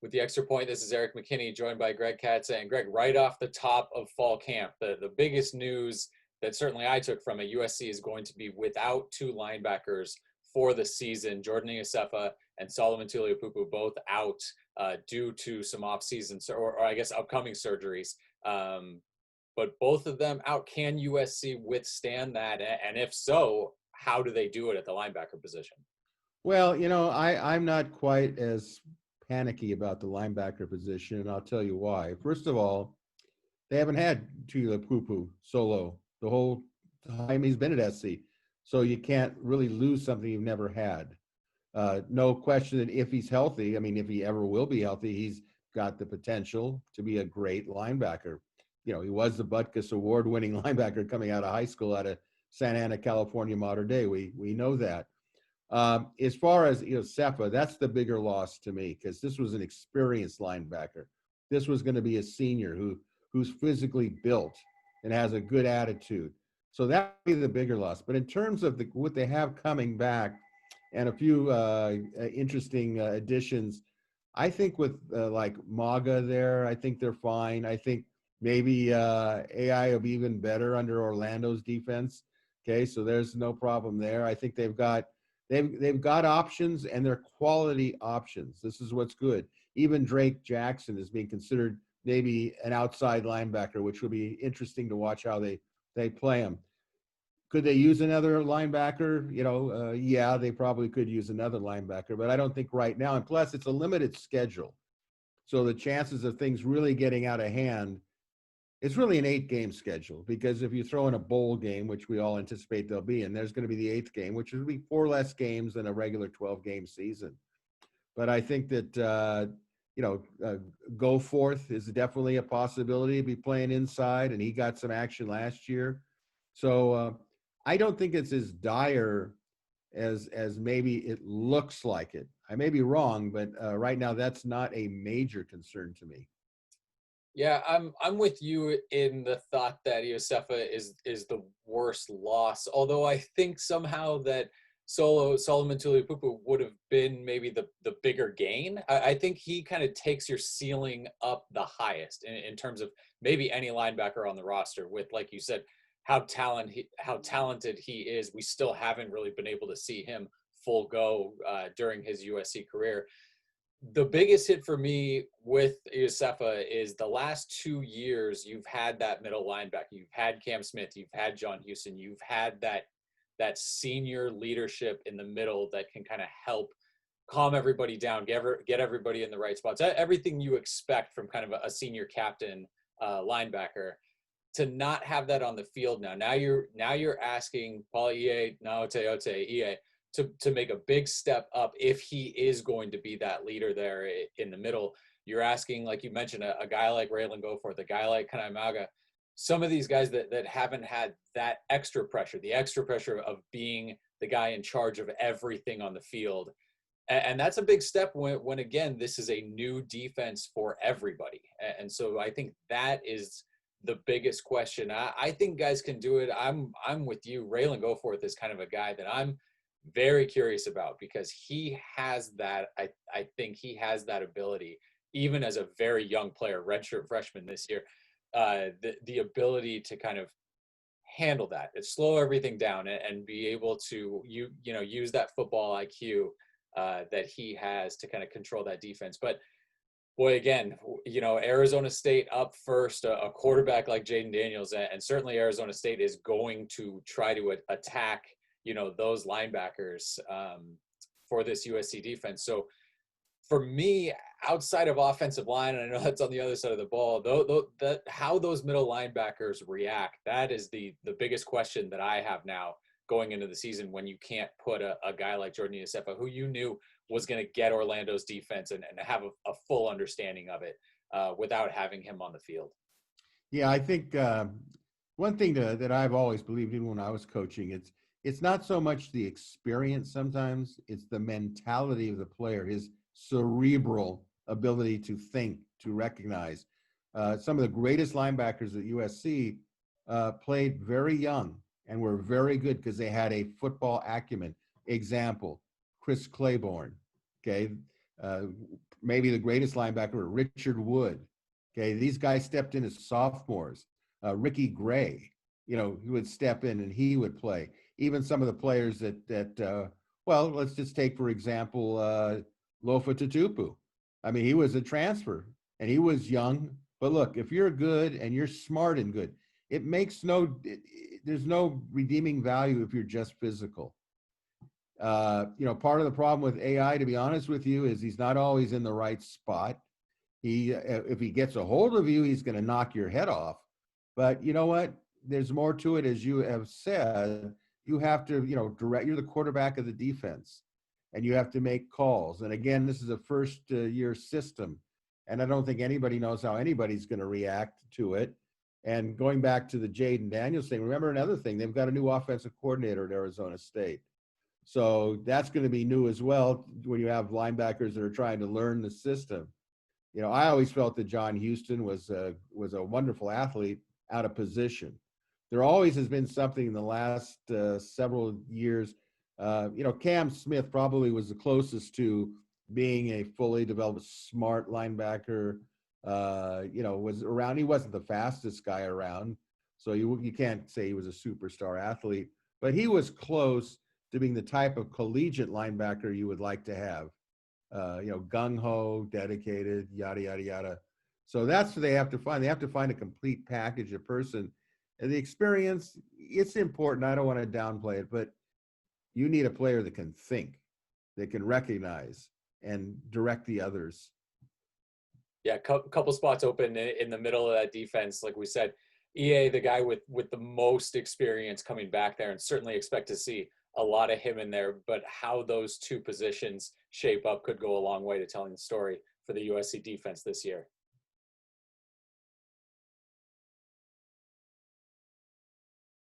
with the extra point. This is Erik McKinney, joined by Greg Katz. And Greg, right off the top of fall camp, the biggest news that certainly I took from it, USC is going to be without two linebackers for the season. Jordan Iosefa and Solomon Tuliaupupu both out due to some off-season or I guess upcoming surgeries. But both of them out. Can USC withstand that? And if so, how do they do it at the linebacker position? Well, I'm not quite as panicky about the linebacker position, and I'll tell you why. First of all, they haven't had Tuliaupupu solo the whole time he's been at SC. So you can't really lose something you've never had. No question that if he's healthy, if he ever will be healthy, he's got the potential to be a great linebacker. He was the Butkus award-winning linebacker coming out of high school out of Santa Ana, California, modern day. We know that. As far as Iosefa, that's the bigger loss to me because this was an experienced linebacker. This was going to be a senior who's physically built and has a good attitude. So that would be the bigger loss. But in terms of what they have coming back and a few interesting additions, I think with like Maga there, I think they're fine. I think maybe AI will be even better under Orlando's defense. Okay, so there's no problem there. I think they've got options, and they're quality options. This is what's good. Even Drake Jackson is being considered maybe an outside linebacker, which will be interesting to watch how they play him. Could they use another linebacker? Yeah, they probably could use another linebacker, but I don't think right now. And plus, it's a limited schedule. So the chances of things really getting out of hand, it's really an 8-game schedule, because if you throw in a bowl game, which we all anticipate there'll be, and there's going to be the 8th game, which will be 4 less games than a regular 12-game season. But I think that, Goforth is definitely a possibility to be playing inside, and he got some action last year. So I don't think it's as dire as maybe it looks like it. I may be wrong, but right now that's not a major concern to me. Yeah, I'm with you in the thought that Iosefa is the worst loss. Although I think somehow that Solomon Tuliaupupu would have been maybe the bigger gain. I think he kind of takes your ceiling up the highest in terms of maybe any linebacker on the roster. With, like you said, how talented he is. We still haven't really been able to see him full go during his USC career. The biggest hit for me with Iosefa is the last 2 years you've had that middle linebacker. You've had Cam Smith, you've had John Houston, you've had that senior leadership in the middle that can kind of help calm everybody down, get everybody in the right spots. Everything you expect from kind of a senior captain linebacker. To not have that on the field now. Now you're asking Paul Ie, to make a big step up if he is going to be that leader there in the middle. You're asking, like you mentioned, a guy like Raylan Goforth, a guy like Kanai Maga, some of these guys that haven't had that extra pressure, the extra pressure of being the guy in charge of everything on the field. And that's a big step when again, this is a new defense for everybody. And so I think that is the biggest question. I think guys can do it. I'm with you. Raylan Goforth is kind of a guy that I'm very curious about, because he has that. I think he has that ability, even as a very young player, redshirt freshman this year, the ability to kind of handle that, and slow everything down, and be able to use that football IQ that he has to kind of control that defense. But boy, again, Arizona State up first, a quarterback like Jaden Daniels, and certainly Arizona State is going to try to attack those linebackers for this USC defense. So for me, outside of offensive line, and I know that's on the other side of the ball, how those middle linebackers react, that is the biggest question that I have now going into the season, when you can't put a guy like Jordan Iosefa, who you knew was going to get Orlando's defense and have a full understanding of it without having him on the field. Yeah, I think one thing that I've always believed in when I was coaching, it's not so much the experience sometimes, it's the mentality of the player, his cerebral ability to think, to recognize. Some of the greatest linebackers at USC played very young and were very good because they had a football acumen. Example, Chris Claiborne, okay? maybe the greatest linebacker, Richard Wood. Okay, these guys stepped in as sophomores. Ricky Gray, he would step in and he would play. Even some of the players well, let's just take for example Lofa Tatupu. I mean, he was a transfer and he was young. But look, if you're good and you're smart and good, it makes there's no redeeming value if you're just physical. Part of the problem with AI, to be honest with you, is he's not always in the right spot. If he gets a hold of you, he's going to knock your head off. But you know what? There's more to it, as you have said. You have to, direct. You're the quarterback of the defense, and you have to make calls. And again, this is a first-year system, and I don't think anybody knows how anybody's going to react to it. And going back to the Jaden Daniels thing, remember another thing: they've got a new offensive coordinator at Arizona State. So that's going to be new as well when you have linebackers that are trying to learn the system. I always felt that John Houston was a wonderful athlete out of position. There always has been something in the last several years. Cam Smith probably was the closest to being a fully developed, smart linebacker. Was around. He wasn't the fastest guy around, so you can't say he was a superstar athlete, but he was close to being the type of collegiate linebacker you would like to have. Gung-ho, dedicated, yada, yada, yada. So that's what they have to find. They have to find a complete package of person. And the experience, it's important. I don't want to downplay it, but you need a player that can think, that can recognize and direct the others. Yeah, couple spots open in the middle of that defense. Like we said, EA, the guy with the most experience coming back there, and certainly expect to see a lot of him in there, but how those two positions shape up could go a long way to telling the story for the USC defense this year.